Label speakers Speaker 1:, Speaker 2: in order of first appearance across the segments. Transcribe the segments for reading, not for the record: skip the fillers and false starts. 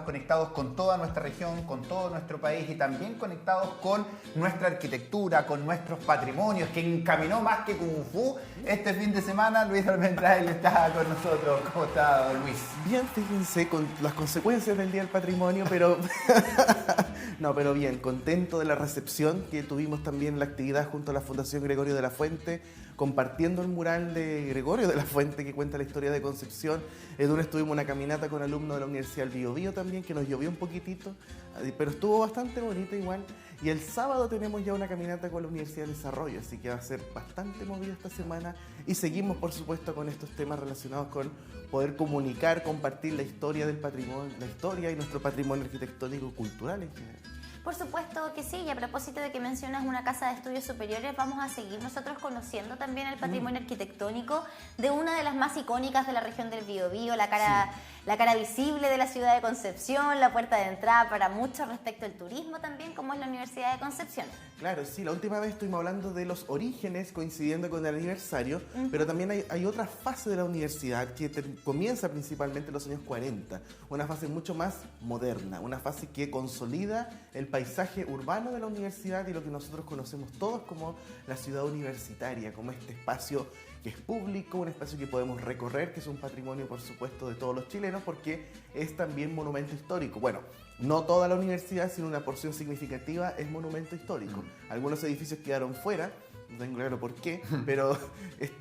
Speaker 1: conectados con toda nuestra región, con todo nuestro país y también conectados con nuestra arquitectura, con nuestros patrimonios, que encaminó más que Kung Fu. Este fin de semana Luis Almendrael está con nosotros. ¿Cómo está, Luis?
Speaker 2: Bien, fíjense, con las consecuencias del Día del Patrimonio, pero... No, pero bien, contento de la recepción que tuvimos también en la actividad junto a la Fundación Gregorio de la Fuente, compartiendo el mural de Gregorio de la Fuente que cuenta la historia de Concepción. El lunes tuvimos una caminata con alumnos de la Universidad del Biobío también, que nos llovió un poquitito, pero estuvo bastante bonita igual. Y el sábado tenemos ya una caminata con la Universidad del Desarrollo, así que va a ser bastante movida esta semana. Y seguimos, por supuesto, con estos temas relacionados con poder comunicar, compartir la historia del patrimonio, la historia y nuestro patrimonio arquitectónico cultural en general.
Speaker 3: Por supuesto que sí, y a propósito de que mencionas una casa de estudios superiores, vamos a seguir nosotros conociendo también el patrimonio arquitectónico de una de las más icónicas de la región del Biobío, la cara visible de la ciudad de Concepción, la puerta de entrada para muchos respecto al turismo también, como es la Universidad de Concepción.
Speaker 2: Claro, sí, la última vez estuvimos hablando de los orígenes coincidiendo con el aniversario, pero también hay otra fase de la universidad que comienza principalmente en los años 40, una fase mucho más moderna, una fase que consolida el paisaje urbano de la universidad y lo que nosotros conocemos todos como la ciudad universitaria, como este espacio que es público, un espacio que podemos recorrer, que es un patrimonio, por supuesto, de todos los chilenos, porque es también monumento histórico. Bueno, no toda la universidad, sino una porción significativa es monumento histórico. Algunos edificios quedaron fuera, no tengo claro por qué, pero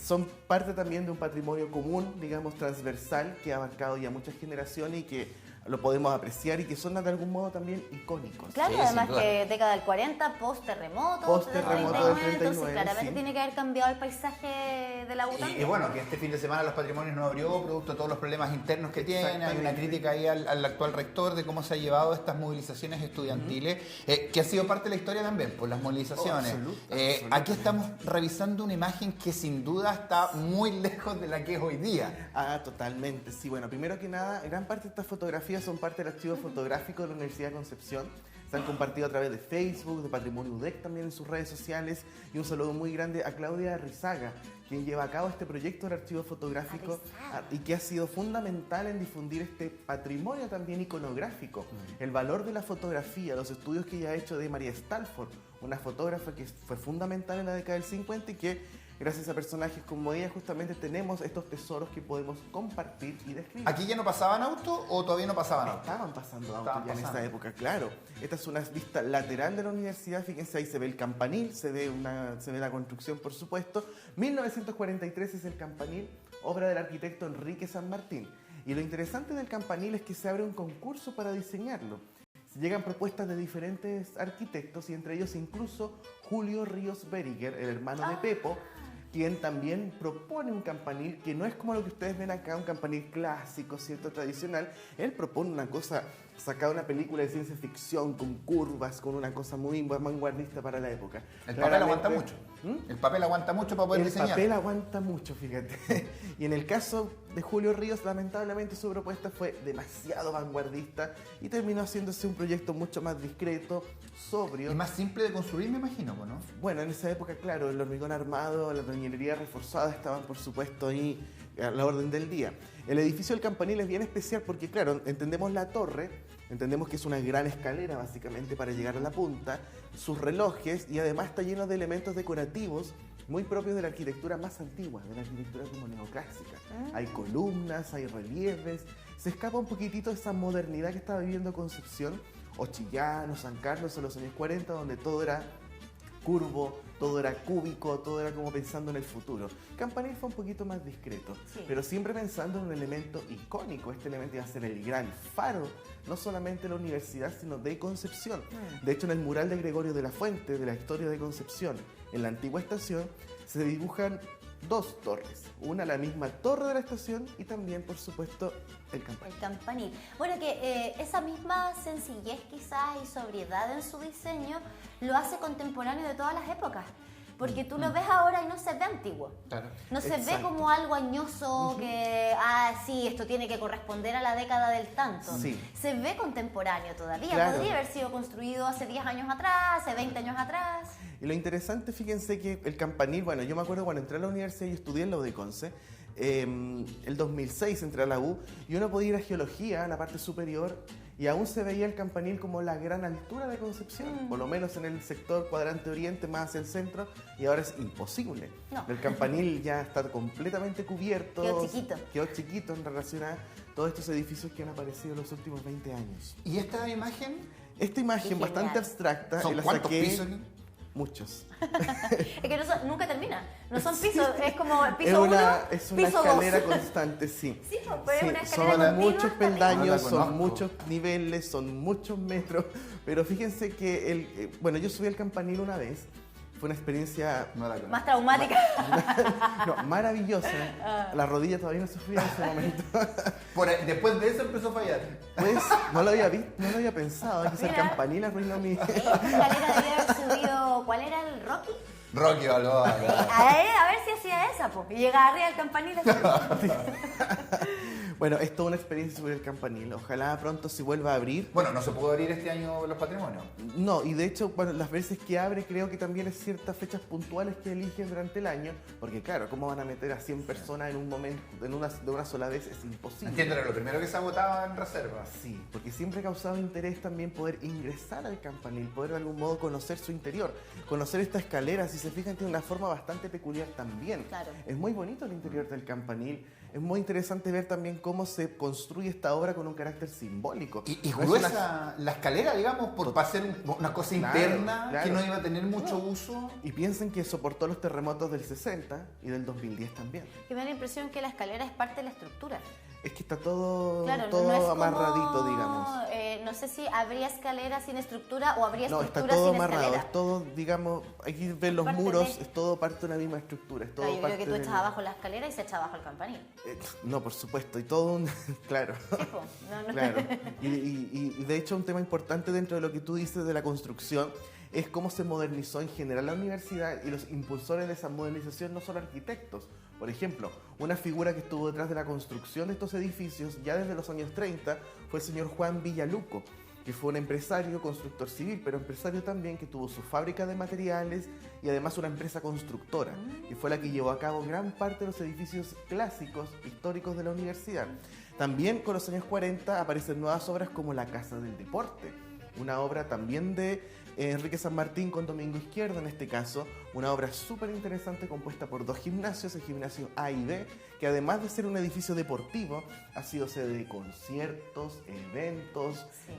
Speaker 2: son parte también de un patrimonio común, digamos, transversal, que ha abarcado ya muchas generaciones y que lo podemos apreciar y que son de algún modo también icónicos.
Speaker 3: Claro,
Speaker 1: Sí,
Speaker 3: además
Speaker 1: sin duda.
Speaker 3: que década del 40, post-terremoto, del 39, entonces claramente
Speaker 2: sí.
Speaker 3: tiene que haber cambiado el paisaje de la UTAN.
Speaker 1: Y bueno, que este fin de semana los patrimonios no abrió, producto de todos los problemas internos que tiene. Hay una
Speaker 2: Exactamente.
Speaker 1: crítica ahí al actual rector de cómo se ha llevado estas movilizaciones estudiantiles, que ha sido parte de la historia también, por las movilizaciones.
Speaker 2: Absoluto.
Speaker 1: Aquí estamos revisando una imagen que sin duda está muy lejos de la que es hoy día.
Speaker 2: Ah, totalmente, sí. Bueno, primero que nada, gran parte de estas fotografías son parte del archivo fotográfico de la Universidad de Concepción. Se han compartido a través de Facebook, de Patrimonio UDEC también en sus redes sociales. Y un saludo muy grande a Claudia Rizaga, quien lleva a cabo este proyecto del archivo fotográfico y que ha sido fundamental en difundir este patrimonio también iconográfico. El valor de la fotografía, los estudios que ella ha hecho de María Stalford, una fotógrafa que fue fundamental en la década del 50 y que gracias a personajes como ella justamente tenemos estos tesoros que podemos compartir y describir.
Speaker 1: ¿Aquí ya no pasaban autos o todavía no pasaban autos?
Speaker 2: Estaban pasando autos
Speaker 1: Estaban
Speaker 2: ya en
Speaker 1: pasando.
Speaker 2: esa época, claro. Esta es una vista lateral de la universidad, fíjense, ahí se ve el campanil, se ve la construcción, por supuesto. 1943 es el campanil, obra del arquitecto Enrique San Martín. Y lo interesante del campanil es que se abre un concurso para diseñarlo. Llegan propuestas de diferentes arquitectos y entre ellos incluso Julio Ríos Beriger, el hermano de Pepo, quien también propone un campanil que no es como lo que ustedes ven acá, un campanil clásico, cierto, tradicional. Él propone una cosa sacada de una película de ciencia ficción, con curvas, con una cosa muy vanguardista para la época.
Speaker 1: El papel aguanta mucho. El papel aguanta mucho para poder diseñar.
Speaker 2: El papel aguanta mucho, fíjate. Y en el caso de Julio Ríos, lamentablemente su propuesta fue demasiado vanguardista y terminó haciéndose un proyecto mucho más discreto, sobrio.
Speaker 1: Y más simple de construir, me imagino, ¿no?
Speaker 2: Bueno, en esa época, claro, el hormigón armado, la albañilería reforzada estaban, por supuesto, ahí a la orden del día. El edificio del campanil es bien especial porque, claro, entendemos la torre, entendemos que es una gran escalera, básicamente, para llegar a la punta, sus relojes, y además está lleno de elementos decorativos muy propios de la arquitectura más antigua, de la arquitectura como neoclásica. Hay columnas, hay relieves, se escapa un poquitito de esa modernidad que estaba viviendo Concepción, o Chillán, o San Carlos en los años 40, donde todo era curvo, todo era cúbico, todo era como pensando en el futuro. Campanil fue un poquito más discreto,
Speaker 3: Sí.
Speaker 2: pero siempre pensando en un elemento icónico. Este elemento iba a ser el gran faro, no solamente de la universidad, sino de Concepción. De hecho, en el mural de Gregorio de la Fuente, de la historia de Concepción, en la antigua estación, se dibujan dos torres. Una, la misma torre de la estación, y también, por supuesto, el campanil.
Speaker 3: El campanil. Bueno, que esa misma sencillez quizás y sobriedad en su diseño lo hace contemporáneo de todas las épocas. Porque tú lo ves ahora y no se ve antiguo.
Speaker 1: Claro.
Speaker 3: No se ve
Speaker 2: Exacto.
Speaker 3: como algo añoso que, sí, esto tiene que corresponder a la década del tanto.
Speaker 2: Sí.
Speaker 3: Se ve contemporáneo todavía.
Speaker 2: Claro.
Speaker 3: Podría haber sido construido hace 10 años atrás, hace 20 años atrás.
Speaker 2: Y lo interesante, fíjense que el campanil, bueno, yo me acuerdo cuando entré a la universidad, yo estudié en la U de Conce, el 2006 entré a la U, y uno podía ir a geología, a la parte superior, y aún se veía el Campanil como la gran altura de Concepción, por lo menos en el sector cuadrante oriente más hacia el centro, y ahora es imposible.
Speaker 3: No.
Speaker 2: El Campanil ya está completamente cubierto.
Speaker 3: Quedó chiquito.
Speaker 2: Quedó chiquito en relación a todos estos edificios que han aparecido en los últimos 20 años.
Speaker 1: ¿Y esta imagen?
Speaker 2: Esta imagen
Speaker 3: Qué
Speaker 2: bastante
Speaker 3: genial.
Speaker 2: abstracta,
Speaker 1: ¿Son
Speaker 2: la
Speaker 1: cuántos
Speaker 2: saqué-
Speaker 1: pisos?
Speaker 2: Muchos.
Speaker 3: Es que nunca termina. No son pisos, es como
Speaker 2: Es
Speaker 3: piso 1,
Speaker 2: es una
Speaker 3: piso
Speaker 2: escalera
Speaker 3: 2.
Speaker 2: constante, sí.
Speaker 3: Sí, pero es una escalera
Speaker 2: son
Speaker 3: continua
Speaker 2: muchos
Speaker 3: hasta arriba.
Speaker 1: No
Speaker 2: peldaños,
Speaker 1: la
Speaker 2: son
Speaker 1: conozco.
Speaker 2: muchos niveles, son muchos metros. Pero fíjense que bueno, yo subí al Campanil una vez. Fue una experiencia
Speaker 1: No la conozco.
Speaker 3: Más traumática.
Speaker 2: maravillosa. La rodilla todavía no sufría en ese momento.
Speaker 1: Después de eso empezó a fallar.
Speaker 2: Pues no lo había visto, no lo había pensado. Es que el
Speaker 3: Mira.
Speaker 2: Campanil arruinó mi...
Speaker 3: Esta escalera debía haber subido. ¿Cuál era el Rocky?
Speaker 1: Rocky Balboa.
Speaker 3: A ver si hacía esa, po. Y llegaba arriba del campanil así.
Speaker 2: Bueno, es toda una experiencia subir el Campanil. Ojalá pronto se vuelva a abrir.
Speaker 1: Bueno, no se pudo abrir este año los patrimonios.
Speaker 2: No, y de hecho, bueno, las veces que abre creo que también es ciertas fechas puntuales que eligen durante el año, porque claro, ¿cómo van a meter a 100 personas en un momento, de una sola vez? Es imposible.
Speaker 1: Entiendo, era lo primero que se agotaba en reserva.
Speaker 2: Sí, porque siempre ha causado interés también poder ingresar al Campanil, poder de algún modo conocer su interior, conocer esta escalera, si se fijan tiene una forma bastante peculiar también.
Speaker 3: Claro.
Speaker 2: Es muy bonito el interior del Campanil, es muy interesante ver también cómo se construye esta obra con un carácter simbólico.
Speaker 1: Y
Speaker 2: No es
Speaker 1: gruesa la escalera, digamos, para hacer una cosa
Speaker 2: Claro,
Speaker 1: interna
Speaker 2: claro.
Speaker 1: que no iba a tener mucho uso.
Speaker 2: Y piensen que soportó los terremotos del 60 y del 2010 también.
Speaker 3: Que me da la impresión que la escalera es parte de la estructura.
Speaker 2: Es que está todo,
Speaker 3: Claro,
Speaker 2: todo
Speaker 3: no es como,
Speaker 2: amarradito, digamos.
Speaker 3: No sé si habría escalera sin estructura o habría
Speaker 2: No,
Speaker 3: estructura
Speaker 2: está todo
Speaker 3: sin
Speaker 2: amarrado,
Speaker 3: escalera.
Speaker 2: es todo, digamos, hay que ver los
Speaker 3: Parte
Speaker 2: muros,
Speaker 3: de-
Speaker 2: es todo parte de una misma estructura. Es todo
Speaker 3: Claro, yo creo
Speaker 2: parte
Speaker 3: que tú
Speaker 2: del-
Speaker 3: echas abajo la escalera y se echa abajo el campanil.
Speaker 2: No, por supuesto, y todo un... claro.
Speaker 3: Sí, po. No.
Speaker 2: Claro. Y de hecho un tema importante dentro de lo que tú dices de la construcción es cómo se modernizó en general la universidad y los impulsores de esa modernización no son arquitectos. Por ejemplo, una figura que estuvo detrás de la construcción de estos edificios ya desde los años 30 fue el señor Juan Villaluco, que fue un empresario, constructor civil, pero empresario también que tuvo su fábrica de materiales y además una empresa constructora, que fue la que llevó a cabo gran parte de los edificios clásicos, históricos de la universidad. También con los años 40 aparecen nuevas obras como la Casa del Deporte, una obra también de Enrique San Martín con Domingo Izquierdo en este caso, una obra súper interesante compuesta por dos gimnasios, el gimnasio A y B, que además de ser un edificio deportivo, ha sido sede de conciertos, eventos,
Speaker 3: Sí.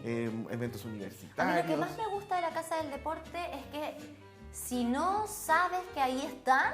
Speaker 2: eventos
Speaker 3: A mí
Speaker 2: universitarios.
Speaker 3: lo que más me gusta de la Casa del Deporte es que si no sabes que ahí está,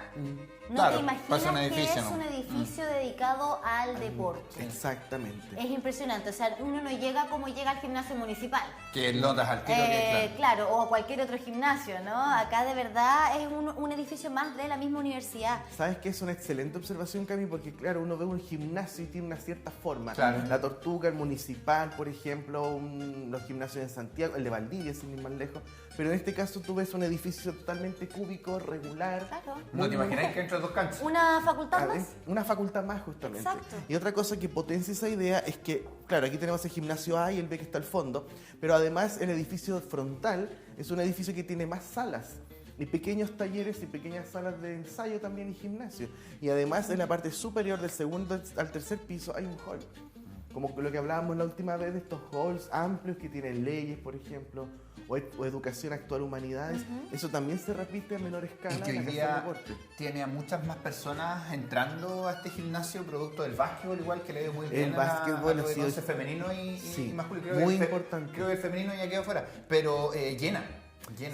Speaker 3: no
Speaker 1: Claro,
Speaker 3: te imaginas
Speaker 1: pasa un
Speaker 3: que
Speaker 1: edificio,
Speaker 3: es
Speaker 1: ¿no?
Speaker 3: un edificio dedicado al deporte.
Speaker 2: Exactamente.
Speaker 3: Es impresionante, o sea, uno no llega como llega al gimnasio municipal.
Speaker 1: Que notas al tiro que,
Speaker 3: Claro, o a cualquier otro gimnasio, ¿no? Acá de verdad es un edificio más de la misma universidad.
Speaker 2: ¿Sabes qué? Es una excelente observación, Cami, porque claro, uno ve un gimnasio y tiene una cierta forma.
Speaker 1: Claro.
Speaker 2: La Tortuga, el Municipal, por ejemplo, los gimnasios en Santiago, el de Valdivia, sin ir más lejos. Pero en este caso tú ves un edificio totalmente cúbico, regular.
Speaker 3: Claro.
Speaker 1: No te imaginas que entre dos canchas.
Speaker 3: Una facultad más.
Speaker 2: Una facultad más, justamente.
Speaker 3: Exacto.
Speaker 2: Y otra cosa que potencia esa idea es que, claro, aquí tenemos el gimnasio A y el B que está al fondo, pero además el edificio frontal es un edificio que tiene más salas. Y pequeños talleres y pequeñas salas de ensayo también y gimnasio. Y además en la parte superior del segundo al tercer piso hay un hall. Como lo que hablábamos la última vez de estos halls amplios que tienen leyes, por ejemplo, o educación actual, humanidades. Eso también se repite a menor escala
Speaker 1: Y que
Speaker 2: en
Speaker 1: hoy
Speaker 2: la Casa del
Speaker 1: día
Speaker 2: Deporte.
Speaker 1: tiene a muchas más personas entrando a este gimnasio producto del básquetbol, igual que le dio muy
Speaker 2: El
Speaker 1: bien
Speaker 2: básquetbol
Speaker 1: a lo
Speaker 2: ha
Speaker 1: de
Speaker 2: sido-
Speaker 1: once femenino y
Speaker 2: Sí,
Speaker 1: masculino.
Speaker 2: muy
Speaker 1: que
Speaker 2: importante.
Speaker 1: Creo que el femenino ya quedó fuera, pero llena.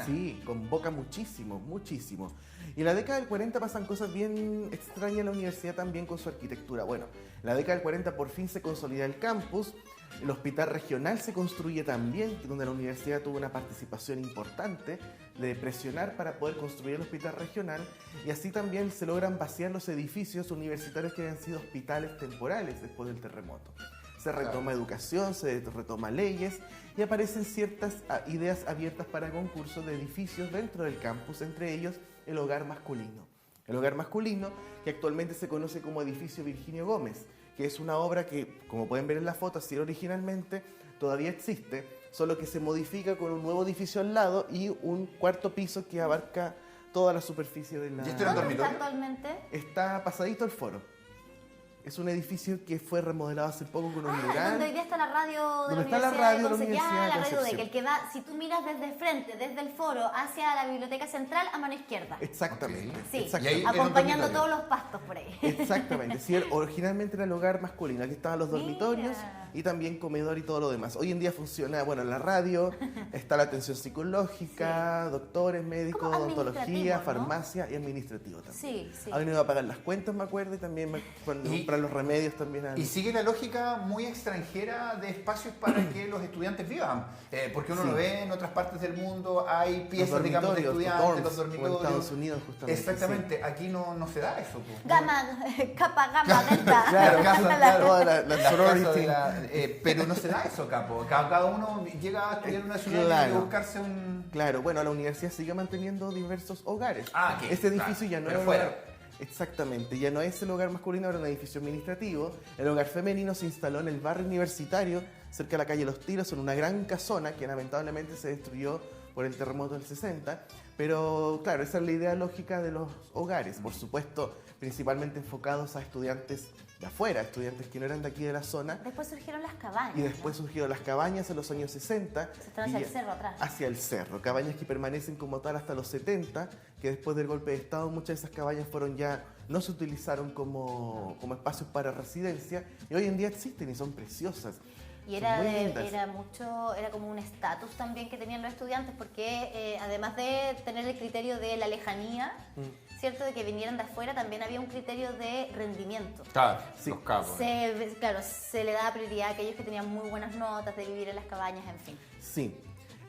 Speaker 2: Sí, convoca muchísimo, muchísimo. Y en la década del 40 pasan cosas bien extrañas en la universidad también con su arquitectura. Bueno, en la década del 40 por fin se consolida el campus, el hospital regional se construye también, donde la universidad tuvo una participación importante de presionar para poder construir el hospital regional, y así también se logran vaciar los edificios universitarios que habían sido hospitales temporales después del terremoto. Se retoma educación, se retoma leyes y aparecen ciertas ideas abiertas para concursos de edificios dentro del campus, entre ellos el hogar masculino. El hogar masculino, que actualmente se conoce como edificio Virginio Gómez, que es una obra que, como pueden ver en la foto, así originalmente, todavía existe, solo que se modifica con un nuevo edificio al lado y un cuarto piso que abarca toda la superficie de la...
Speaker 1: ¿Y esto era
Speaker 3: ¿Dónde está
Speaker 1: dormitorio?
Speaker 3: actualmente?
Speaker 2: Está pasadito el foro. Es un edificio que fue remodelado hace poco con un mural.
Speaker 3: Donde hoy día está la radio de
Speaker 2: ¿Donde está
Speaker 3: la
Speaker 2: la
Speaker 3: Universidad
Speaker 2: radio de la
Speaker 3: de Concepción?
Speaker 2: Universidad de
Speaker 3: La radio de
Speaker 2: Concepción?
Speaker 3: que el que va, si tú miras desde frente, desde el foro hacia la biblioteca central, a mano izquierda.
Speaker 2: Exactamente.
Speaker 1: Ok.
Speaker 3: Sí,
Speaker 1: Y ahí era un
Speaker 3: acompañando
Speaker 1: dormitorio.
Speaker 3: todos los pastos por ahí.
Speaker 2: Exactamente. Sí, originalmente era el hogar masculino. Aquí estaban los dormitorios
Speaker 3: Mira.
Speaker 2: y también comedor y todo lo demás. Hoy en día funciona, bueno, la radio, está la atención psicológica, doctores, médicos,
Speaker 3: Como
Speaker 2: odontología,
Speaker 3: administrativo, ¿no?
Speaker 2: farmacia y administrativo también.
Speaker 3: Sí, sí.
Speaker 2: Ha venido a pagar las cuentas, me acuerdo, y también cuando
Speaker 1: Y-
Speaker 2: comprar los remedios también.
Speaker 1: Y sigue la lógica muy extranjera de espacios para que los estudiantes vivan. Porque uno
Speaker 2: Sí.
Speaker 1: lo ve en otras partes del mundo, hay piezas, digamos, de
Speaker 2: dormitorios,
Speaker 1: estudiantes,
Speaker 2: dorms,
Speaker 1: los
Speaker 2: como en
Speaker 1: dormitorios.
Speaker 2: Estados Unidos, justamente.
Speaker 1: Exactamente, aquí no se da eso. Po.
Speaker 3: Capa, gama, delta.
Speaker 2: Claro,
Speaker 1: Claro.
Speaker 2: toda la
Speaker 1: Las casas
Speaker 2: sorority.
Speaker 1: pero no se da eso, capo. Cada uno llega a estudiar en una ciudad y
Speaker 2: Claro.
Speaker 1: tiene que buscarse un...
Speaker 2: Claro, bueno, la universidad sigue manteniendo diversos hogares.
Speaker 1: Ah, ok,
Speaker 2: Este edificio
Speaker 1: claro,
Speaker 2: ya no
Speaker 1: pero
Speaker 2: es
Speaker 1: fuera.
Speaker 2: hogar. Exactamente, ya no es el hogar masculino, ahora es un edificio administrativo. El hogar femenino se instaló en el barrio universitario, cerca de la calle Los Tiros, en una gran casona que lamentablemente se destruyó por el terremoto del 60. Pero claro, esa es la idea lógica de los hogares, por supuesto, principalmente enfocados a estudiantes de afuera, estudiantes que no eran de aquí de la zona.
Speaker 3: Después surgieron las cabañas.
Speaker 2: Y después surgieron las cabañas en los años 60.
Speaker 3: Se están hacia
Speaker 2: y
Speaker 3: el cerro atrás.
Speaker 2: Hacia el cerro. Cabañas que permanecen como tal hasta los 70, que después del golpe de Estado muchas de esas cabañas fueron ya, no se utilizaron como espacios para residencia y hoy en día existen y son preciosas.
Speaker 3: Y
Speaker 2: Son
Speaker 3: era,
Speaker 2: muy lindas.
Speaker 3: era como un estatus también que tenían los estudiantes, porque además de tener el criterio de la lejanía, ¿cierto? De que vinieran de afuera, también había un criterio de rendimiento.
Speaker 1: Claro,
Speaker 2: Sí.
Speaker 1: los capos.
Speaker 3: Claro, se le daba prioridad a aquellos que tenían muy buenas notas, de vivir en las cabañas, en fin.
Speaker 2: Sí.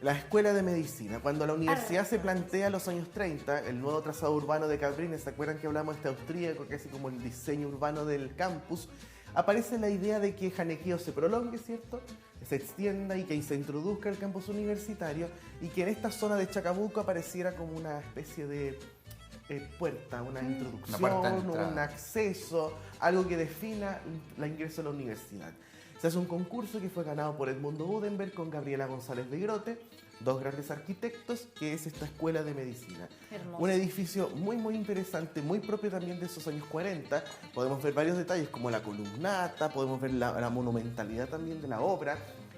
Speaker 2: La escuela de medicina. Cuando la universidad se plantea en los años 30, el nuevo trazado urbano de Cabrines, ¿se acuerdan que hablamos de este austríaco, que es como el diseño urbano del campus? Aparece la idea de que Janequeo se prolongue, ¿cierto? Se extienda y que se introduzca el campus universitario y que en esta zona de Chacabuco apareciera como una especie de puerta, una introducción,
Speaker 1: puerta de entrada.
Speaker 2: un acceso, algo que defina la ingreso a la universidad. Se hace un concurso que fue ganado por Edmundo Budenberg con Gabriela González de Grote, dos grandes arquitectos, que es esta escuela de medicina.
Speaker 3: Hermoso.
Speaker 2: Un edificio muy, muy interesante, muy propio también de esos años 40. Podemos ver varios detalles como la columnata, podemos ver la monumentalidad también de la obra.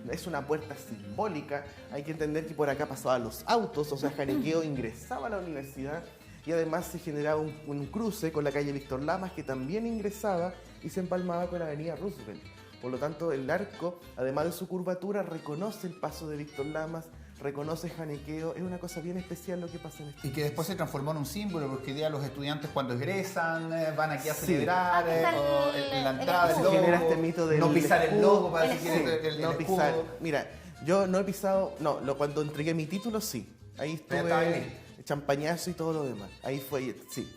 Speaker 2: Es una puerta simbólica. Hay que entender que por acá pasaban los autos, o sea, Janequeo ingresaba a la universidad y además se generaba un cruce con la calle Víctor Lamas que también ingresaba y se empalmaba con la avenida Roosevelt. Por lo tanto, el arco, además de su curvatura, reconoce el paso de Víctor Lamas, reconoce Janequeo. Es una cosa bien especial lo que pasa en este.
Speaker 1: Y que después se transformó en un símbolo, porque hoy día los estudiantes cuando egresan van aquí a
Speaker 2: Sí.
Speaker 1: celebrar,
Speaker 3: Aquí está
Speaker 1: o en la entrada del
Speaker 3: escudo.
Speaker 1: logo,
Speaker 2: Genera este mito del
Speaker 1: no pisar el
Speaker 2: escudo.
Speaker 1: logo para
Speaker 3: El
Speaker 1: decir
Speaker 3: escudo.
Speaker 1: que el
Speaker 2: no
Speaker 1: escudo.
Speaker 2: pisar. Mira, yo no he pisado, cuando entregué mi título sí. Ahí
Speaker 1: Pero estaba
Speaker 2: estuve
Speaker 1: bien.
Speaker 2: champañazo y todo lo demás. Ahí fue, sí.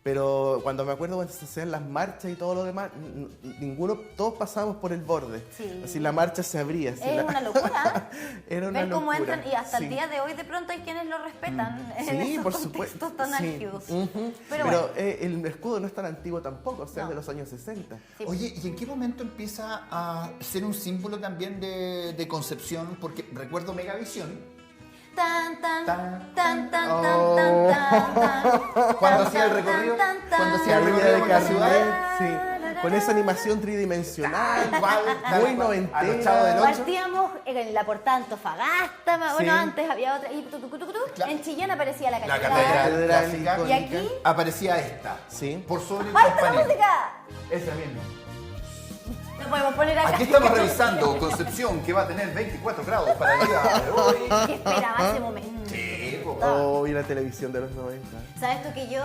Speaker 2: Pero cuando me acuerdo cuando se hacían las marchas y todo lo demás, ninguno, todos pasábamos por el borde.
Speaker 3: Sí.
Speaker 2: Así la marcha se abría. Así
Speaker 3: Es
Speaker 2: la-
Speaker 3: una locura.
Speaker 2: Era una
Speaker 3: Ver cómo
Speaker 2: locura.
Speaker 3: entran y hasta
Speaker 2: Sí.
Speaker 3: el día de hoy de pronto hay quienes lo respetan en
Speaker 2: Sí,
Speaker 3: esos
Speaker 2: por
Speaker 3: contextos
Speaker 2: supuesto.
Speaker 3: tan
Speaker 2: Sí.
Speaker 3: álgidos.
Speaker 2: Ujú.
Speaker 3: Pero
Speaker 2: Pero
Speaker 3: bueno.
Speaker 2: el escudo no es tan antiguo tampoco, o sea,
Speaker 3: No.
Speaker 2: es de los años 60.
Speaker 3: Sí.
Speaker 1: Oye, ¿y en qué momento empieza a ser un símbolo también de Concepción? Porque recuerdo Megavisión,
Speaker 3: Tan, tan,
Speaker 1: Tan,
Speaker 3: tan, tan, tan,
Speaker 2: Oh.
Speaker 3: tan, tan, tan.
Speaker 1: Cuando
Speaker 3: Tan,
Speaker 1: hacía el
Speaker 3: tan,
Speaker 1: recorrido,
Speaker 3: tan, tan,
Speaker 1: cuando hacía
Speaker 2: La
Speaker 1: el
Speaker 3: tan.
Speaker 2: vida de
Speaker 1: recorrido por la
Speaker 2: Carmen, sí. Con esa animación tridimensional,
Speaker 1: igual,
Speaker 2: muy
Speaker 1: a
Speaker 2: noventera.
Speaker 1: los Chavos del Ocho.
Speaker 3: Partíamos en la portada Antofagasta,
Speaker 2: Sí.
Speaker 3: bueno, antes había otra, y
Speaker 1: Claro.
Speaker 3: en Chillán aparecía la
Speaker 1: La
Speaker 3: catedral.
Speaker 1: catedral
Speaker 2: Catedral
Speaker 1: clásica.
Speaker 3: Y aquí,
Speaker 1: Aparecía esta,
Speaker 2: Sí.
Speaker 1: por sobre el
Speaker 3: ¡ahí está la
Speaker 1: campanil.
Speaker 3: música!
Speaker 1: Esa misma.
Speaker 3: Lo podemos poner acá.
Speaker 1: Aquí estamos revisando Concepción, que va a tener 24 grados para el día de hoy.
Speaker 3: ¿Qué esperaba ese momento?
Speaker 1: Sí, po.
Speaker 2: Oh, y la televisión de los 90.
Speaker 3: ¿Sabes tú que yo,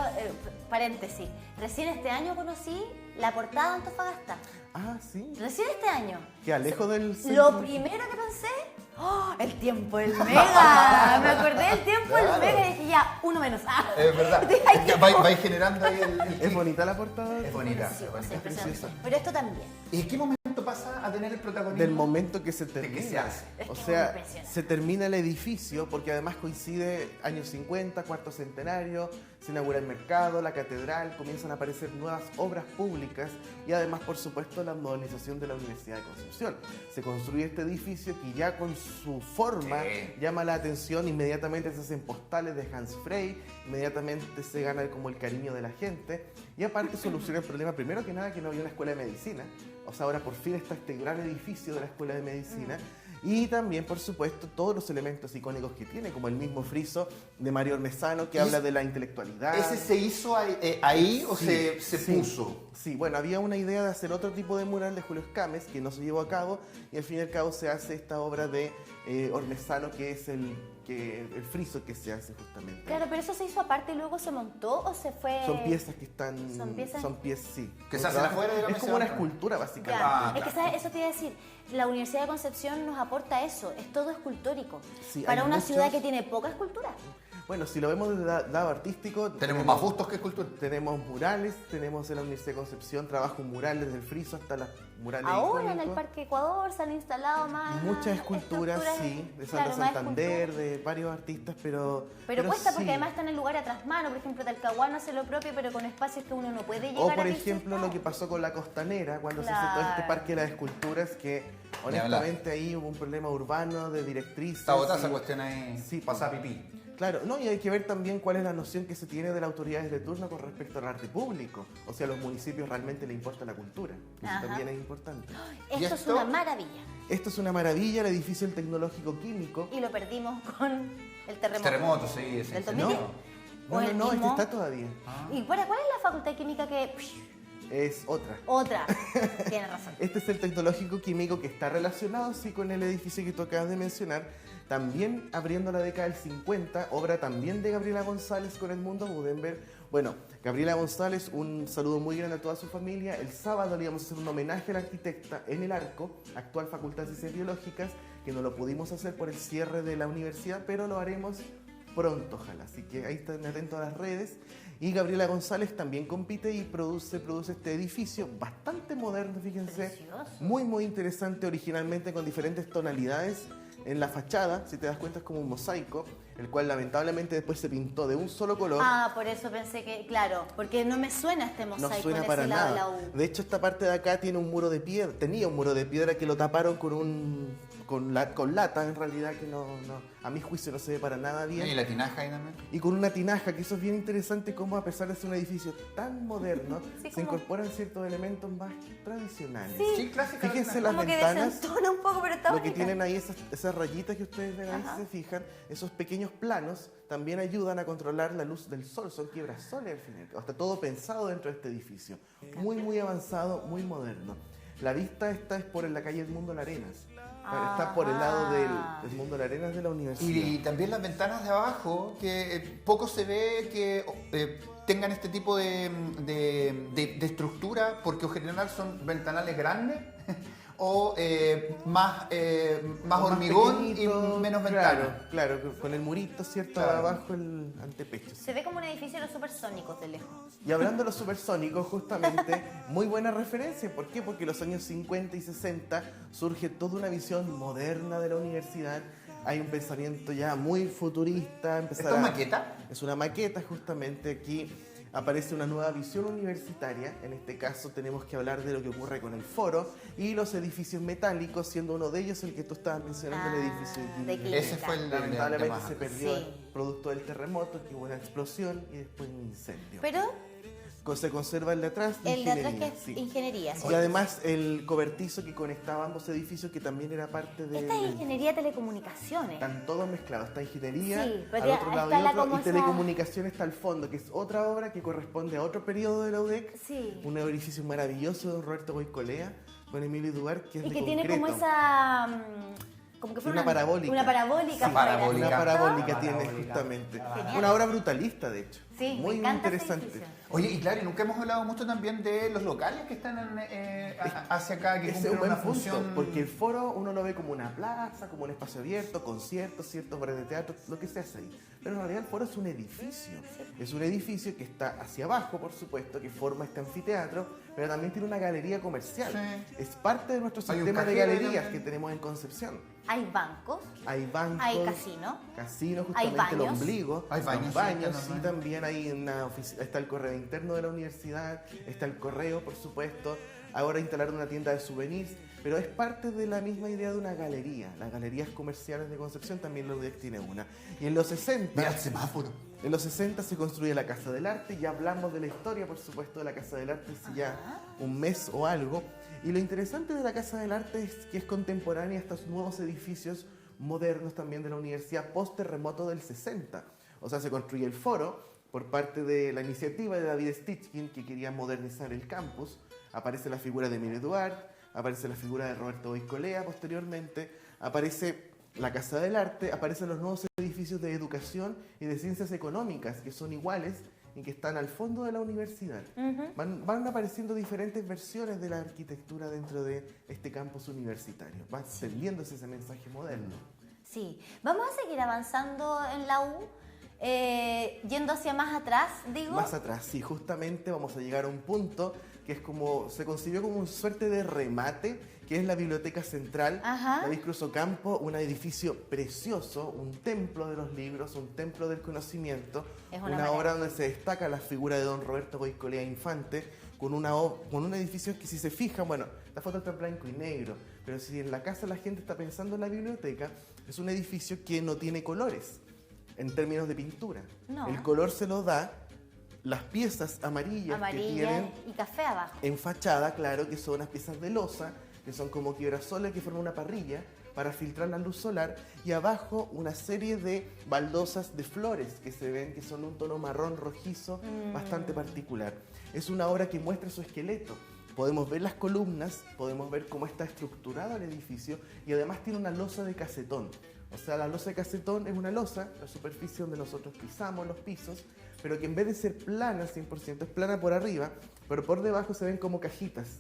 Speaker 3: paréntesis, recién este año conocí la portada de Antofagasta?
Speaker 2: Ah, sí.
Speaker 3: Recién este año.
Speaker 2: Que alejo del
Speaker 3: Lo
Speaker 2: centro.
Speaker 3: primero que pensé, ¡oh, el tiempo del Mega! Me acordé del tiempo del
Speaker 1: Claro.
Speaker 3: Mega y dije, ya, uno menos. Ah.
Speaker 1: Es verdad.
Speaker 3: Ay,
Speaker 1: Es que vais generando ahí el
Speaker 2: Es
Speaker 1: clic.
Speaker 2: bonita la portada.
Speaker 1: Es bonita.
Speaker 3: Precioso,
Speaker 1: es bonita.
Speaker 3: impresionante.
Speaker 2: preciosa.
Speaker 3: Pero esto también.
Speaker 1: ¿Y en qué momento pasa a tener el protagonismo?
Speaker 2: Del momento que se
Speaker 1: de que
Speaker 2: termina.
Speaker 1: se hace.
Speaker 3: Es
Speaker 2: O
Speaker 3: que es
Speaker 2: sea,
Speaker 3: impresionante.
Speaker 2: se termina el edificio porque además coincide años 50, cuarto centenario, Se inaugura el mercado, la catedral, comienzan a aparecer nuevas obras públicas y además, por supuesto, la modernización de la Universidad de Concepción. Se construye este edificio que ya con su forma llama la atención, inmediatamente se hacen postales de Hans Frey, inmediatamente se gana como el cariño de la gente y aparte soluciona el problema, primero que nada, que no había una escuela de medicina. O sea, ahora por fin está este gran edificio de la Escuela de Medicina. Y también, por supuesto, todos los elementos icónicos que tiene, como el mismo friso de Mario Ormezano, que habla de la intelectualidad.
Speaker 1: ¿Ese se hizo ahí o
Speaker 2: Sí,
Speaker 1: se
Speaker 2: sí.
Speaker 1: puso?
Speaker 2: Sí, bueno, había una idea de hacer otro tipo de mural de Julio Escames, que no se llevó a cabo, y al fin y al cabo se hace esta obra de Ormezano, que es el friso que se hace justamente.
Speaker 3: Claro, pero eso se hizo aparte y luego se montó o se fue...
Speaker 2: Son piezas que están...
Speaker 3: ¿Son piezas?
Speaker 2: Son piezas, sí.
Speaker 1: Que se hacen afuera, digamos,
Speaker 2: Es como una escultura, básicamente.
Speaker 3: Ya,
Speaker 1: Ah,
Speaker 3: es que
Speaker 1: claro.
Speaker 3: ¿sabes? Eso te iba a decir, la Universidad de Concepción nos aporta eso, es todo escultórico.
Speaker 2: Sí,
Speaker 3: para
Speaker 2: hay
Speaker 3: una
Speaker 2: muchos-
Speaker 3: ciudad que tiene poca escultura.
Speaker 2: Bueno, si lo vemos desde el lado artístico...
Speaker 1: Tenemos más bustos que escultura.
Speaker 2: Tenemos murales, tenemos en la Universidad de Concepción trabajo mural desde el friso hasta las murales
Speaker 3: Ahora en el
Speaker 2: icónicos.
Speaker 3: Parque Ecuador se han instalado más...
Speaker 2: Muchas esculturas, sí, de Sandra
Speaker 3: claro, más
Speaker 2: Santander,
Speaker 3: esculturas.
Speaker 2: de varios artistas, pero...
Speaker 3: Pero cuesta porque
Speaker 2: sí.
Speaker 3: además están en lugares atrás mano, por ejemplo, Talcahuano hace lo propio, pero con espacios que uno no puede llegar
Speaker 2: O
Speaker 3: a
Speaker 2: por
Speaker 3: visitar.
Speaker 2: ejemplo lo que pasó con la Costanera, cuando se hizo todo este
Speaker 3: Claro.
Speaker 2: parque de las esculturas, que
Speaker 1: Ni hablar.
Speaker 2: honestamente ahí hubo un problema urbano de directrices.
Speaker 1: Está botada
Speaker 2: y-
Speaker 1: esa cuestión ahí.
Speaker 2: Sí,
Speaker 1: pasa pipí.
Speaker 2: Claro, no, y hay que ver también cuál es la noción que se tiene de las autoridades de turno con respecto al arte público. O sea, a los municipios realmente les importa la cultura. Eso
Speaker 3: Ajá.
Speaker 2: también es importante.
Speaker 3: Esto
Speaker 1: ¿Y
Speaker 3: es
Speaker 1: esto?
Speaker 3: una maravilla.
Speaker 2: Esto es una maravilla, el edificio del Tecnológico Químico.
Speaker 3: Y lo perdimos con el terremoto.
Speaker 1: Terremoto, sí. Sí,
Speaker 3: ¿Del
Speaker 1: sí.
Speaker 3: 2010?
Speaker 2: No,
Speaker 3: ¿O
Speaker 2: no,
Speaker 3: el
Speaker 2: no, este
Speaker 3: mismo?
Speaker 2: está todavía.
Speaker 3: ¿Y cuál es la facultad de química que...?
Speaker 2: Es otra.
Speaker 3: Otra. Tienes razón.
Speaker 2: Este es el Tecnológico Químico que está relacionado, sí, con el edificio que tú acabas de mencionar. También abriendo la década del 50, obra también de Gabriela González con Edmundo Budenberg. Bueno, Gabriela González, un saludo muy grande a toda su familia. El sábado le íbamos a hacer un homenaje a la arquitecta en el Arco, actual Facultad de Ciencias Biológicas, que no lo pudimos hacer por el cierre de la universidad, pero lo haremos pronto, ojalá. Así que ahí estén atentos a las redes. Y Gabriela González también compite y produce este edificio bastante moderno, fíjense.
Speaker 3: Precioso.
Speaker 2: Muy, muy interesante, originalmente con diferentes tonalidades. En la fachada, si te das cuenta, es como un mosaico, el cual lamentablemente después se pintó de un solo color.
Speaker 3: Ah, por eso pensé que... Claro, porque no me suena este mosaico
Speaker 2: No suena
Speaker 3: en
Speaker 2: para
Speaker 3: ese lado de
Speaker 2: nada.
Speaker 3: la U.
Speaker 2: De hecho, esta parte de acá tiene un muro de piedra, tenía un muro de piedra que lo taparon con lata, en realidad, que no, a mi juicio no se ve para nada bien.
Speaker 1: Y la tinaja ahí también.
Speaker 2: Y con una tinaja, que eso es bien interesante, como a pesar de ser un edificio tan moderno,
Speaker 3: Sí,
Speaker 2: se
Speaker 3: como-
Speaker 2: incorporan ciertos elementos más tradicionales.
Speaker 1: Sí, clásica.
Speaker 2: Fíjense
Speaker 1: la
Speaker 2: las
Speaker 3: Como que
Speaker 2: ventanas.
Speaker 3: desentona un poco, pero está
Speaker 2: Lo que
Speaker 3: bonita.
Speaker 2: tienen ahí, esas rayitas que ustedes ven ahí,
Speaker 3: Ajá.
Speaker 2: si se fijan, esos pequeños planos también ayudan a controlar la luz del sol, son quiebras-soles al final. Está todo pensado dentro de este edificio. Muy, muy avanzado, muy moderno. La vista esta es por la calle Edmundo Larenas. Está por el lado del Edmundo Larenas de la universidad.
Speaker 1: Y también las ventanas de abajo, que poco se ve que tengan este tipo de estructura, porque en general son ventanales grandes o más hormigón y
Speaker 2: pequeñito,
Speaker 1: menos ventanas.
Speaker 2: Claro, con el murito, ¿cierto?
Speaker 1: Claro.
Speaker 2: Abajo el antepecho.
Speaker 3: Se ve como un edificio de los supersónicos de lejos.
Speaker 2: Y hablando de los supersónicos, justamente, muy buena referencia. ¿Por qué? Porque en los años 50 y 60 surge toda una visión moderna de la universidad. Hay un pensamiento ya muy futurista.
Speaker 1: ¿Esto es maqueta?
Speaker 2: Es una maqueta, justamente. Aquí aparece una nueva visión universitaria. En este caso tenemos que hablar de lo que ocurre con el foro y los edificios metálicos, siendo uno de ellos el que tú estabas mencionando, el edificio de
Speaker 3: de
Speaker 2: química.
Speaker 3: química.
Speaker 1: Ese fue el
Speaker 2: Lamentablemente
Speaker 1: más
Speaker 2: se
Speaker 1: alto.
Speaker 2: perdió
Speaker 3: Sí.
Speaker 2: producto del terremoto, que hubo una explosión y después un incendio.
Speaker 3: Pero
Speaker 2: Se conserva el de atrás,
Speaker 3: el de atrás que
Speaker 2: ingeniería,
Speaker 3: es
Speaker 2: sí.
Speaker 3: ingeniería. ¿sí?
Speaker 2: Y además el cobertizo que conectaba ambos edificios, que también era parte de...
Speaker 3: Esta es ingeniería de telecomunicaciones.
Speaker 2: Están todos mezclados, está ingeniería
Speaker 3: Sí, pero
Speaker 2: al
Speaker 3: ya
Speaker 2: otro lado
Speaker 3: está
Speaker 2: y
Speaker 3: la
Speaker 2: otro,
Speaker 3: como
Speaker 2: y
Speaker 3: esa-
Speaker 2: telecomunicaciones está al fondo, que es otra obra que corresponde a otro periodo de la UDEC,
Speaker 3: Sí.
Speaker 2: un edificio maravilloso de Roberto Goicolea, con Emilio Dubar, que es
Speaker 3: Y
Speaker 2: de
Speaker 3: que tiene
Speaker 2: concreto.
Speaker 3: como esa... como que fuera
Speaker 2: Una parabólica.
Speaker 3: Una parabólica.
Speaker 1: Sí,
Speaker 3: fuera,
Speaker 1: parabólica.
Speaker 2: Una
Speaker 3: ¿cierto?
Speaker 2: parabólica tiene
Speaker 1: Parabólica.
Speaker 2: justamente.
Speaker 3: Genial.
Speaker 2: Una obra brutalista, de hecho.
Speaker 3: Sí, me
Speaker 2: muy
Speaker 3: encanta ese
Speaker 2: interesante.
Speaker 3: edificio.
Speaker 1: Oye, y claro, y nunca hemos hablado mucho también de los locales que están hacia acá, que
Speaker 2: Ese es
Speaker 1: cumplen
Speaker 2: un buen
Speaker 1: una
Speaker 2: punto,
Speaker 1: función.
Speaker 2: porque el foro uno lo ve como una plaza, como un espacio abierto, conciertos, ciertas obras de teatro, lo que se hace ahí. Pero en realidad el foro es un edificio. Es un edificio que está hacia abajo, por supuesto, que forma este anfiteatro, pero también tiene una galería comercial.
Speaker 1: Sí.
Speaker 2: Es parte de nuestro
Speaker 1: Hay un
Speaker 2: sistema de
Speaker 1: cajero
Speaker 2: galerías
Speaker 1: también.
Speaker 2: que tenemos en Concepción.
Speaker 3: Hay bancos,
Speaker 2: Hay bancos,
Speaker 3: hay casino.
Speaker 2: casinos,
Speaker 3: Hay
Speaker 2: justamente el
Speaker 3: baños.
Speaker 2: ombligo,
Speaker 1: Hay baños,
Speaker 2: los
Speaker 1: sí,
Speaker 2: baños,
Speaker 1: está
Speaker 2: sí,
Speaker 1: normal.
Speaker 2: también hay está el correo interno de la universidad, está el correo, por supuesto. Ahora instalaron una tienda de souvenirs, pero es parte de la misma idea de una galería. Las galerías comerciales de Concepción también la UDEC tiene una. Y en los 60...
Speaker 1: Mira el semáforo.
Speaker 2: En los 60 se construye la Casa del Arte, ya hablamos de la historia, por supuesto, de la Casa del Arte hace ya un mes o algo. Y lo interesante de la Casa del Arte es que es contemporánea a estos nuevos edificios modernos también de la universidad post-terremoto del 60. O sea, se construye el foro por parte de la iniciativa de David Stichkin, que quería modernizar el campus. Aparece la figura de Emile Duart, aparece la figura de Roberto Goicolea posteriormente, aparece la Casa del Arte, aparecen los nuevos edificios de educación y de ciencias económicas, que son iguales y que están al fondo de la universidad. Van apareciendo diferentes versiones de la arquitectura dentro de este campus universitario. Va extendiéndose ese mensaje moderno.
Speaker 3: Sí. Vamos a seguir avanzando en la U, yendo hacia más atrás, digo.
Speaker 2: Más atrás, sí. Justamente vamos a llegar a un punto que es como, se concibió como una suerte de remate, que es la Biblioteca Central. David Cruz Ocampo, un edificio precioso, un templo de los libros, un templo del conocimiento, una obra donde se destaca la figura de don Roberto Goicolea Infante, con un edificio que, si se fijan, bueno, la foto está en blanco y negro, pero si en la casa la gente está pensando en la biblioteca, es un edificio que no tiene colores en términos de pintura.
Speaker 3: No.
Speaker 2: El color se lo da las piezas amarillas que tienen
Speaker 3: y café abajo.
Speaker 2: en fachada, claro, que son unas piezas de losa, que son como quibrasoles que forman una parrilla para filtrar la luz solar, y abajo una serie de baldosas de flores que se ven que son un tono marrón rojizo bastante particular. Es una obra que muestra su esqueleto. Podemos ver las columnas, podemos ver cómo está estructurado el edificio, y además tiene una losa de casetón. O sea, la losa de casetón es una losa, la superficie donde nosotros pisamos los pisos, pero que en vez de ser plana 100%, es plana por arriba, pero por debajo se ven como cajitas,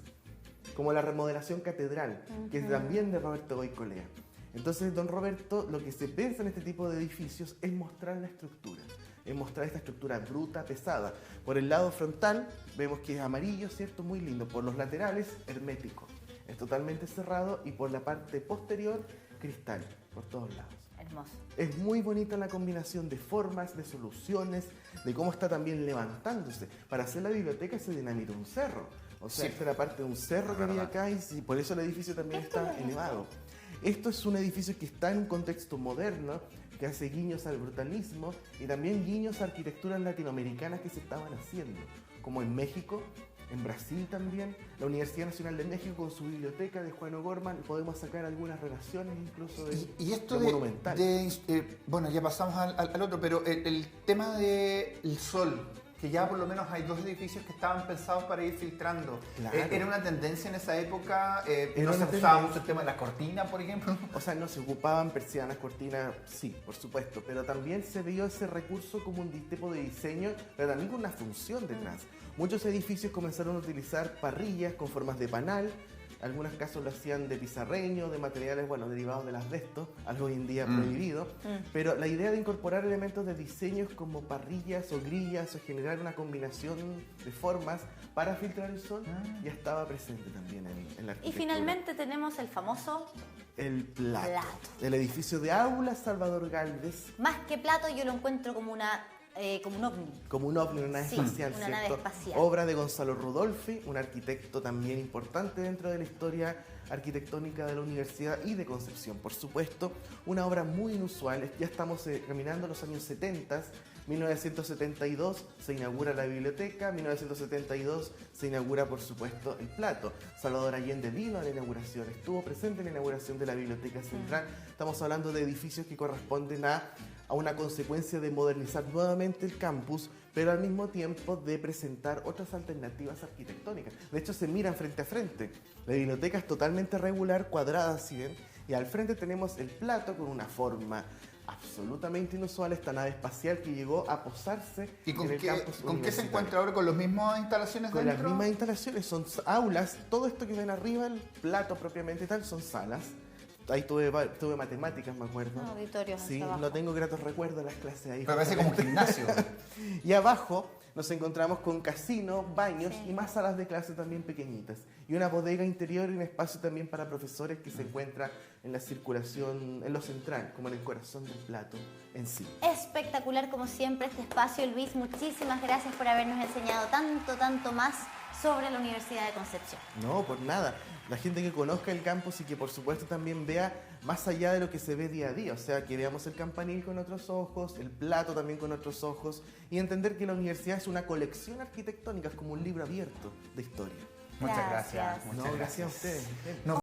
Speaker 2: como la remodelación catedral, que es también de Roberto Goicolea. Entonces, don Roberto, lo que se piensa en este tipo de edificios es mostrar la estructura, es mostrar esta estructura bruta, pesada. Por el lado frontal vemos que es amarillo, ¿cierto? Muy lindo. Por los laterales, hermético. Es totalmente cerrado, y por la parte posterior, cristal, por todos lados.
Speaker 3: Hermoso.
Speaker 2: Es muy bonita la combinación de formas, de soluciones, de cómo está también levantándose. Para hacer la biblioteca se dinamitó un cerro. O sea, esta era parte de un cerro que había acá, y por eso el edificio también está elevado. Esto es un edificio que está en un contexto moderno, que hace guiños al brutalismo y también guiños a arquitecturas latinoamericanas que se estaban haciendo, como en México, en Brasil también, la Universidad Nacional de México con su biblioteca de Juan O'Gorman. Podemos sacar algunas relaciones incluso de
Speaker 1: y esto
Speaker 2: Monumental.
Speaker 1: Bueno, ya pasamos al otro, pero el tema del sol, que ya por lo menos hay dos edificios que estaban pensados para ir filtrando.
Speaker 2: Claro.
Speaker 1: ¿Era una tendencia en esa época?
Speaker 2: Era
Speaker 1: ¿No se
Speaker 2: una
Speaker 1: usaba
Speaker 2: tendencia.
Speaker 1: mucho el tema de la cortina, por ejemplo?
Speaker 2: O sea, no se ocupaban persianas, cortinas, sí, por supuesto, pero también se vio ese recurso como un tipo de diseño, pero también con una función detrás. Muchos edificios comenzaron a utilizar parrillas con formas de panal. Algunos casos lo hacían de pizarreño, de materiales, bueno, derivados del asbesto, algo hoy en día prohibido. Pero la idea de incorporar elementos de diseños como parrillas o grillas o generar una combinación de formas para filtrar el sol ya estaba presente también en la arquitectura.
Speaker 3: Y finalmente tenemos el famoso...
Speaker 2: El plato.
Speaker 3: Plato.
Speaker 2: El edificio de Aula Salvador Gálvez.
Speaker 3: Más que plato, yo lo encuentro como un ovni.
Speaker 2: Como un ovni, una nave espacial,
Speaker 3: una
Speaker 2: ¿cierto?
Speaker 3: nave espacial.
Speaker 2: Obra de Gonzalo Rudolfi, un arquitecto también importante dentro de la historia arquitectónica de la universidad y de Concepción, por supuesto. Una obra muy inusual. Ya estamos caminando a los años 70. 1972 se inaugura la biblioteca, 1972 se inaugura, por supuesto, el plato. Salvador Allende vino a la inauguración, estuvo presente en la inauguración de la Biblioteca Central. Estamos hablando de edificios que corresponden a una consecuencia de modernizar nuevamente el campus, pero al mismo tiempo de presentar otras alternativas arquitectónicas. De hecho, se miran frente a frente. La biblioteca es totalmente regular, cuadrada, ¿sí ven? Y al frente tenemos el plato con una forma absolutamente inusual, esta nave espacial que llegó a posarse
Speaker 1: ¿Y con
Speaker 2: en el campus
Speaker 1: con qué se
Speaker 2: universitario.
Speaker 1: encuentra ahora? ¿Con las mismas instalaciones
Speaker 2: Con
Speaker 1: dentro?
Speaker 2: las mismas instalaciones, son aulas, todo esto que ven arriba, el plato propiamente tal, son salas. ahí tuve matemáticas, me acuerdo.
Speaker 3: Auditorios
Speaker 2: Sí,
Speaker 3: hacia abajo.
Speaker 2: no tengo gratos recuerdos de las clases ahí.
Speaker 1: Pero parece como un gimnasio.
Speaker 2: Y abajo nos encontramos con casino, baños
Speaker 3: Sí.
Speaker 2: y más salas de clase también pequeñitas. Y una bodega interior y un espacio también para profesores que se encuentra en la circulación, en lo central, como en el corazón del plato en sí.
Speaker 3: Espectacular como siempre este espacio, Luis. Muchísimas gracias por habernos enseñado tanto más sobre la Universidad de Concepción.
Speaker 2: No, por nada. La gente que conozca el campus y que por supuesto también vea más allá de lo que se ve día a día. O sea, que veamos el campanil con otros ojos, el plato también con otros ojos y entender que la universidad es una colección arquitectónica, es como un libro abierto de historia.
Speaker 1: Muchas gracias.
Speaker 3: Gracias.
Speaker 1: Muchas
Speaker 2: No, gracias a ustedes.
Speaker 1: Nos